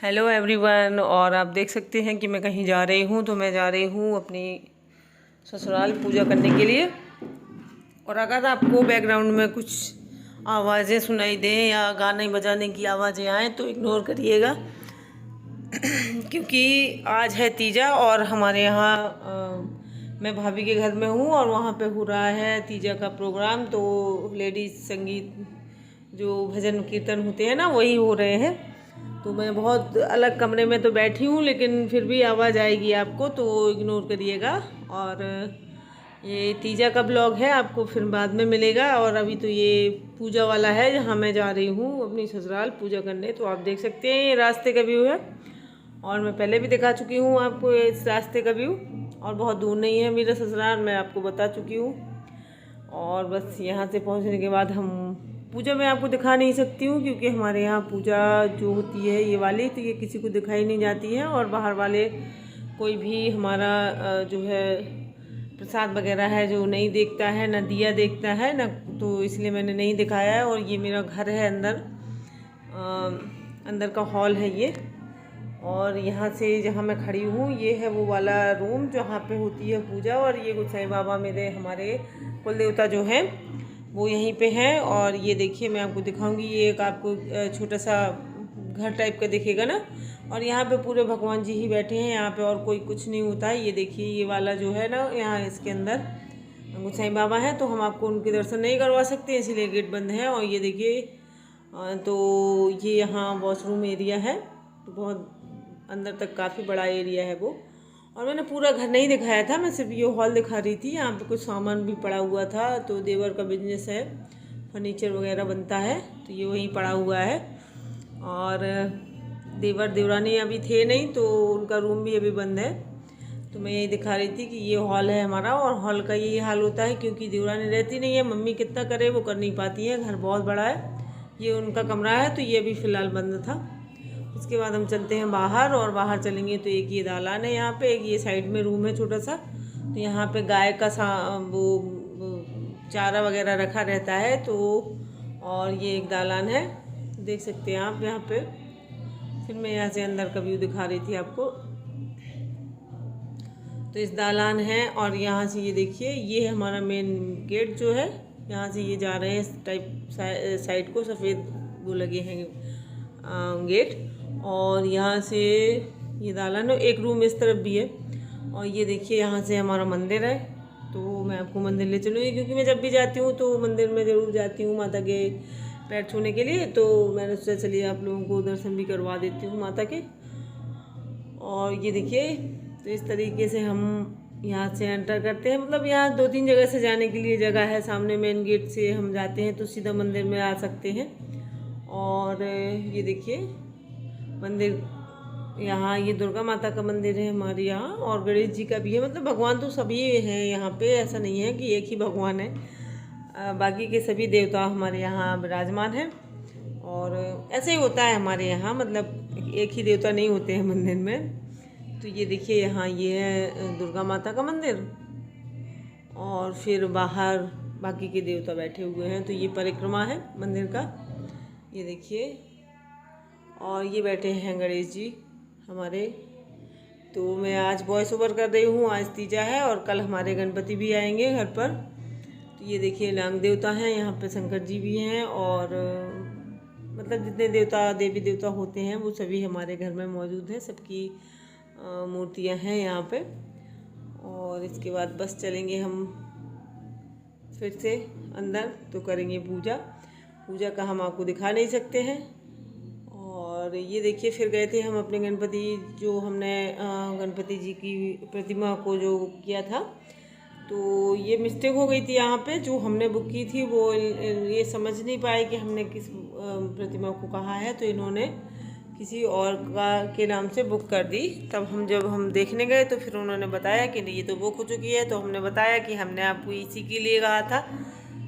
Hello everyone. और आप देख सकते हैं कि मैं कहीं जा रही हूँ, तो मैं जा रही हूँ अपनी ससुराल पूजा करने के लिए। और अगर आपको बैकग्राउंड में कुछ आवाज़ें सुनाई दें या गाने बजाने की आवाज़ें आएँ तो इग्नोर करिएगा क्योंकि आज है तीजा और हमारे यहाँ मैं भाभी के घर में हूँ और वहाँ पे हो रहा है तीजा का प्रोग्राम। तो लेडीज़ संगीत जो भजन कीर्तन होते हैं ना, वही हो रहे हैं। तो मैं बहुत अलग कमरे में तो बैठी हूँ, लेकिन फिर भी आवाज़ आएगी आपको, तो इग्नोर करिएगा। और ये तीजा का ब्लॉग है, आपको फिर बाद में मिलेगा। और अभी तो ये पूजा वाला है जहाँ मैं जा रही हूँ अपनी ससुराल पूजा करने। तो आप देख सकते हैं ये रास्ते का व्यू है, और मैं पहले भी दिखा चुकी हूँ आपको इस रास्ते का व्यू। और बहुत दूर नहीं है मेरा ससुराल, मैं आपको बता चुकी हूँ। और बस यहाँ से पहुँचने के बाद हम पूजा मैं आपको दिखा नहीं सकती हूँ, क्योंकि हमारे यहाँ पूजा जो होती है ये वाली, तो ये किसी को दिखाई नहीं जाती है। और बाहर वाले कोई भी हमारा जो है प्रसाद वगैरह है जो नहीं देखता है, ना दिया देखता है ना, तो इसलिए मैंने नहीं दिखाया है। और ये मेरा घर है, अंदर का हॉल है ये। और यहाँ से जहाँ मैं खड़ी हूँ ये है वो वाला रूम जहाँ पे होती है पूजा। और ये गोसाई बाबा मेरे हमारे कुल देवता जो हैं वो यहीं पे हैं। और ये देखिए मैं आपको दिखाऊंगी, ये एक आपको छोटा सा घर टाइप का दिखेगा ना। और यहाँ पे पूरे भगवान जी ही बैठे हैं यहाँ पे, और कोई कुछ नहीं होता है। ये देखिए ये वाला जो है ना, यहाँ इसके अंदर गोसाई बाबा हैं, तो हम आपको उनके दर्शन नहीं करवा सकते, इसीलिए गेट बंद है। और ये देखिए तो ये यहाँ वॉशरूम एरिया है, तो बहुत अंदर तक काफ़ी बड़ा एरिया है वो। और मैंने पूरा घर नहीं दिखाया था, मैं सिर्फ ये हॉल दिखा रही थी। यहाँ पे कुछ सामान भी पड़ा हुआ था, तो देवर का बिजनेस है, फर्नीचर वगैरह बनता है, तो ये वहीं पड़ा हुआ है। और देवर देवरानी अभी थे नहीं, तो उनका रूम भी अभी बंद है। तो मैं यही दिखा रही थी कि ये हॉल है हमारा। और हॉल का यही हाल होता है, क्योंकि देवरानी रहती नहीं है, मम्मी कितना करे वो कर नहीं पाती है, घर बहुत बड़ा है। ये उनका कमरा है, तो ये अभी फ़िलहाल बंद था। उसके बाद हम चलते हैं बाहर, और बाहर चलेंगे तो एक ये दालान है यहाँ पे, एक ये साइड में रूम है छोटा सा। तो यहाँ पे गाय का वो चारा वगैरह रखा रहता है। तो और ये एक दालान है, देख सकते हैं आप यहाँ पे। फिर मैं यहाँ से अंदर का व्यू दिखा रही थी आपको। तो इस दालान है, और यहाँ से ये देखिए ये है हमारा मेन गेट जो है। यहाँ से ये जा रहे हैं इस टाइप साइड को, सफ़ेद वो लगे हैं गेट। और यहाँ से ये दालान है, एक रूम इस तरफ भी है। और ये देखिए यहाँ से हमारा मंदिर है, तो मैं आपको मंदिर ले चलूँगी, क्योंकि मैं जब भी जाती हूँ तो मंदिर में ज़रूर जाती हूँ माता के पैर छूने के लिए। तो मैंने सोचा चलिए आप लोगों को दर्शन भी करवा देती हूँ माता के। और ये देखिए तो इस तरीके से हम यहाँ से एंटर करते हैं। मतलब यहाँ 2-3 जगह से जाने के लिए जगह है, सामने मेन गेट से हम जाते हैं तो सीधा मंदिर में आ सकते हैं। और ये देखिए मंदिर, यहाँ ये दुर्गा माता का मंदिर है हमारे यहाँ, और गणेश जी का भी है। मतलब भगवान तो सभी हैं यहाँ पे, ऐसा नहीं है कि एक ही भगवान है, बाकी के सभी देवता हमारे यहाँ विराजमान हैं। और ऐसे ही होता है हमारे यहाँ, मतलब एक ही देवता नहीं होते हैं मंदिर में। तो ये देखिए यहाँ ये है दुर्गा माता का मंदिर, और फिर बाहर बाकी के देवता बैठे हुए हैं। तो ये परिक्रमा है मंदिर का, ये देखिए। और ये बैठे हैं गणेश जी हमारे। तो मैं आज वॉइस ओवर कर रही हूँ, आज तीजा है और कल हमारे गणपति भी आएंगे घर पर। तो ये देखिए नाग देवता हैं यहाँ पे, शंकर जी भी हैं, और मतलब जितने देवता देवी देवता होते हैं वो सभी हमारे घर में मौजूद हैं, सबकी मूर्तियाँ हैं यहाँ पे। और इसके बाद बस चलेंगे हम फिर से अंदर, तो करेंगे पूजा का हम आपको दिखा नहीं सकते हैं। और ये देखिए फिर गए थे हम अपने गणपति, जो हमने गणपति जी की प्रतिमा को जो किया था, तो ये मिस्टेक हो गई थी यहाँ पे। जो हमने बुक की थी वो ये समझ नहीं पाए कि हमने किस प्रतिमा को कहा है, तो इन्होंने किसी और के नाम से बुक कर दी। तब जब हम देखने गए तो फिर उन्होंने बताया कि ये तो बुक हो चुकी है। तो हमने बताया कि हमने आपको इसी के लिए कहा था,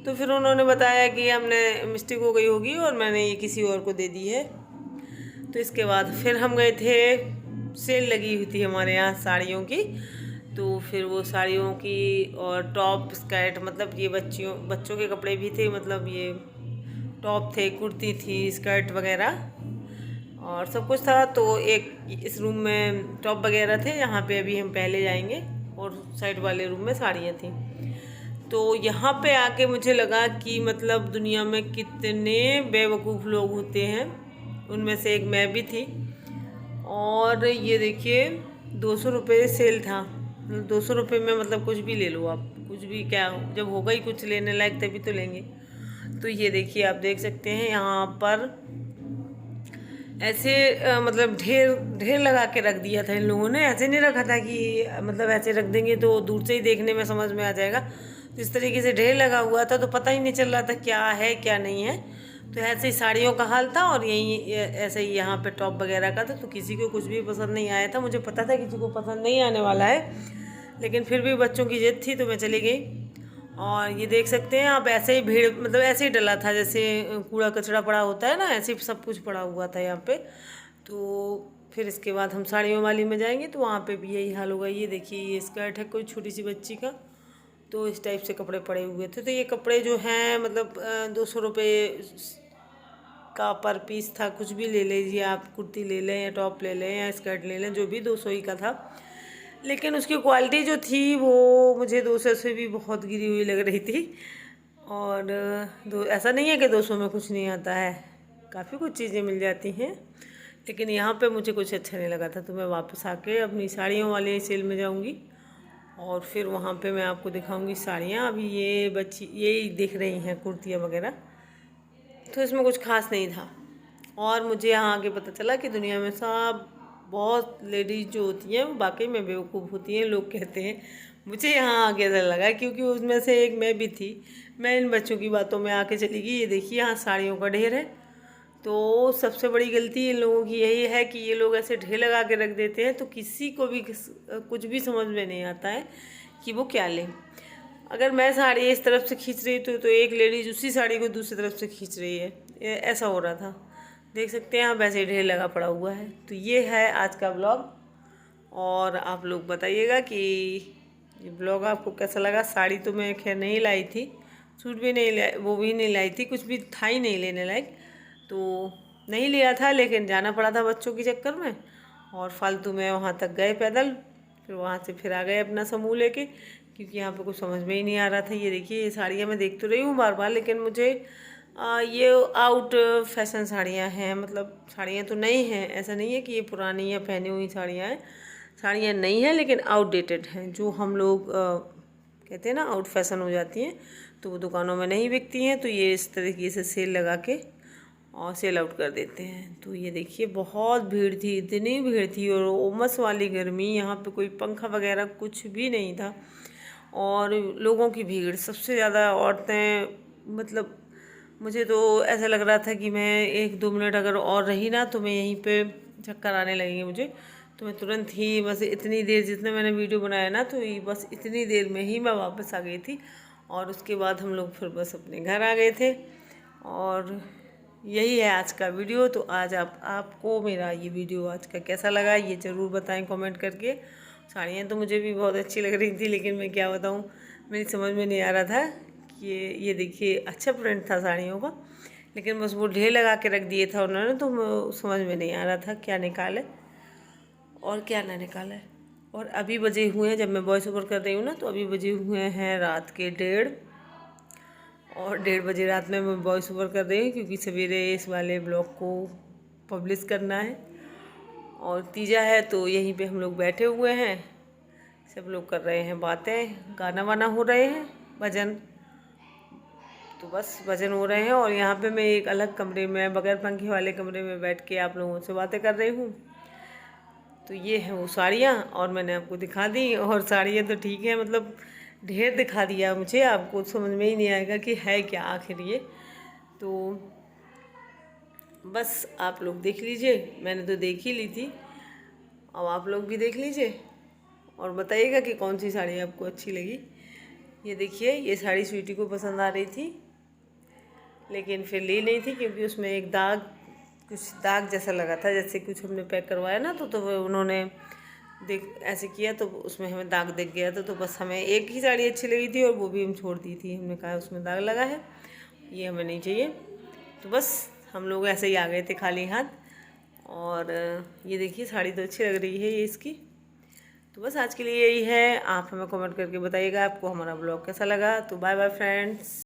तो फिर उन्होंने बताया कि हमने मिस्टेक हो गई होगी और मैंने ये किसी और को दे दी है। तो इसके बाद फिर हम गए थे, सेल लगी हुई थी हमारे यहाँ साड़ियों की, तो फिर वो साड़ियों की और टॉप स्कर्ट, मतलब ये बच्चों के कपड़े भी थे, मतलब ये टॉप थे, कुर्ती थी, स्कर्ट वगैरह। और सब कुछ था। तो एक इस रूम में टॉप वगैरह थे, यहाँ पे अभी हम पहले जाएंगे, और साइड वाले रूम में साड़ियाँ थी। तो यहाँ पे आके मुझे लगा कि मतलब दुनिया में कितने बेवकूफ़ लोग होते हैं, उनमें से एक मैं भी थी। और ये देखिए 200 रुपये सेल था, 200 रुपये में मतलब कुछ भी ले लो आप, कुछ भी, क्या जब होगा ही कुछ लेने लायक तभी तो लेंगे। तो ये देखिए आप देख सकते हैं यहाँ पर ऐसे मतलब ढेर ढेर लगा के रख दिया था इन लोगों ने। ऐसे नहीं रखा था कि मतलब ऐसे रख देंगे तो दूर से ही देखने में समझ में आ जाएगा। तो इस तरीके से ढेर लगा हुआ था, तो पता ही नहीं चल रहा था क्या है क्या नहीं है। तो ऐसे ही साड़ियों का हाल था, और यही ऐसे ही यहाँ पे टॉप वगैरह का था। तो किसी को कुछ भी पसंद नहीं आया था, मुझे पता था किसी को पसंद नहीं आने वाला है, लेकिन फिर भी बच्चों की जिद थी तो मैं चली गई। और ये देख सकते हैं आप, ऐसे ही भीड़ मतलब ऐसे ही डला था जैसे कूड़ा कचरा पड़ा होता है ना, ऐसे ही सब कुछ पड़ा हुआ था यहाँ पे। तो फिर इसके बाद हम साड़ियों वाली में जाएंगे तो वहाँ पे भी यही हाल होगा। ये देखिए ये स्कर्ट है कोई छोटी सी बच्ची का, तो इस टाइप से कपड़े पड़े हुए थे। तो ये कपड़े जो हैं मतलब 200 रुपये का पर पीस था। कुछ भी ले लीजिए आप, कुर्ती ले लें या टॉप ले लें या स्कर्ट ले लें, जो भी 200 ही का था। लेकिन उसकी क्वालिटी जो थी वो मुझे 200 से भी बहुत गिरी हुई लग रही थी। और ऐसा नहीं है कि 200 में कुछ नहीं आता है, काफ़ी कुछ चीज़ें मिल जाती हैं, लेकिन यहाँ पे मुझे कुछ अच्छा नहीं लगा था। तो मैं वापस आके अपनी साड़ियों वाले सेल में जाऊँगी, और फिर वहाँ पे मैं आपको दिखाऊँगी साड़ियाँ। अभी ये बच्ची यही दिख रही हैं कुर्तियाँ वगैरह, तो इसमें कुछ खास नहीं था। और मुझे यहाँ आके पता चला कि दुनिया में सब बहुत लेडीज़ जो होती हैं वो वाकई में बेवकूफ़ होती हैं, लोग कहते हैं। मुझे यहाँ आके ऐसा लगा, क्योंकि उसमें से एक मैं भी थी। मैं इन बच्चों की बातों में आके चली गई। ये देखिए यहाँ साड़ियों का ढेर है। तो सबसे बड़ी गलती इन लोगों की यही है कि ये लोग ऐसे ढेर लगा के रख देते हैं, तो किसी को भी कुछ भी समझ में नहीं आता है कि वो क्या लें। अगर मैं साड़ी इस तरफ से खींच रही तो एक लेडीज उसी साड़ी को दूसरी तरफ से खींच रही है, ऐसा हो रहा था। देख सकते हैं आप, ऐसे ढेर लगा पड़ा हुआ है। तो ये है आज का ब्लॉग, और आप लोग बताइएगा कि ये ब्लॉग आपको कैसा लगा। साड़ी तो मैं खैर नहीं लाई थी, सूट भी नहीं लाई, वो भी नहीं लाई थी, कुछ भी था ही नहीं लेने लायक, तो नहीं लिया था। लेकिन जाना पड़ा था बच्चों के चक्कर में, और फालतू में वहाँ तक गए पैदल, फिर वहाँ से फिर आ गए अपना समूह लेके, क्योंकि यहाँ पे कुछ समझ में ही नहीं आ रहा था। ये देखिए ये साड़ियाँ मैं देख तो रही हूँ बार बार, लेकिन मुझे ये आउट फैशन साड़ियाँ हैं। मतलब साड़ियाँ तो नई हैं, ऐसा नहीं है कि ये पुरानी या पहनी हुई साड़ियाँ हैं। साड़ियाँ नई हैं लेकिन आउटडेटेड हैं, जो हम लोग कहते हैं ना आउट फैशन हो जाती हैं, तो वो दुकानों में नहीं बिकती हैं। तो ये इस तरीके से सेल लगा के और सेल आउट कर देते हैं। तो ये देखिए बहुत भीड़ थी, इतनी भीड़ थी, और उमस वाली गर्मी, यहाँ पे कोई पंखा वगैरह कुछ भी नहीं था, और लोगों की भीड़, सबसे ज़्यादा औरतें। मतलब मुझे तो ऐसा लग रहा था कि मैं 1-2 मिनट अगर और रही ना तो मैं यहीं पे चक्कर आने लगेंगे मुझे। तो मैं तुरंत ही बस इतनी देर जितने मैंने वीडियो बनाया ना, तो ये बस इतनी देर में ही मैं वापस आ गई थी, और उसके बाद हम लोग फिर बस अपने घर आ गए थे। और यही है आज का वीडियो। तो आज आपको मेरा ये वीडियो आज का कैसा लगा ये ज़रूर बताएं कमेंट करके। साड़ियाँ तो मुझे भी बहुत अच्छी लग रही थी, लेकिन मैं क्या बताऊँ, मेरी समझ में नहीं आ रहा था कि ये देखिए अच्छा प्रिंट था साड़ियों का, लेकिन बस वो ढेर लगा के रख दिए था उन्होंने, तो समझ में नहीं आ रहा था क्या निकाले और क्या ना निकाले। और अभी बजे हुए हैं, जब मैं वॉइस ओवर कर रही हूँ ना, तो अभी बजे हुए हैं रात के 1:30, और 1:30 बजे रात में मैं वॉइस ओवर कर रही हूँ, क्योंकि सवेरे इस वाले ब्लॉग को पब्लिश करना है। और तीजा है तो यहीं पे हम लोग बैठे हुए हैं, सब लोग कर रहे हैं बातें, गाना वाना हो रहे हैं, भजन, तो बस भजन हो रहे हैं। और यहाँ पे मैं एक अलग कमरे में, बगैर पंखे वाले कमरे में बैठ के आप लोगों से बातें कर रही हूँ। तो ये है वो साड़ियाँ, और मैंने आपको दिखा दी। और साड़ियाँ तो ठीक है, मतलब ढेर दिखा दिया मुझे, आपको समझ में ही नहीं आएगा कि है क्या आखिर ये। तो बस आप लोग देख लीजिए, मैंने तो देख ही ली थी, अब आप लोग भी देख लीजिए और बताइएगा कि कौन सी साड़ी आपको अच्छी लगी। ये देखिए ये साड़ी स्वीटी को पसंद आ रही थी, लेकिन फिर ली नहीं थी, क्योंकि उसमें एक दाग, कुछ दाग जैसा लगा था, जैसे कुछ हमने पैक करवाया ना, तो वो उन्होंने देख ऐसे किया, तो उसमें हमें दाग दिख गया था। तो बस हमें एक ही साड़ी अच्छी लगी थी, और वो भी हम छोड़ दी थी। हमने कहा उसमें दाग लगा है, ये हमें नहीं चाहिए। तो बस हम लोग ऐसे ही आ गए थे खाली हाथ। और ये देखिए साड़ी तो अच्छी लग रही है ये इसकी। तो बस आज के लिए यही है, आप हमें कमेंट करके बताइएगा आपको हमारा ब्लॉग कैसा लगा। तो बाय बाय फ्रेंड्स।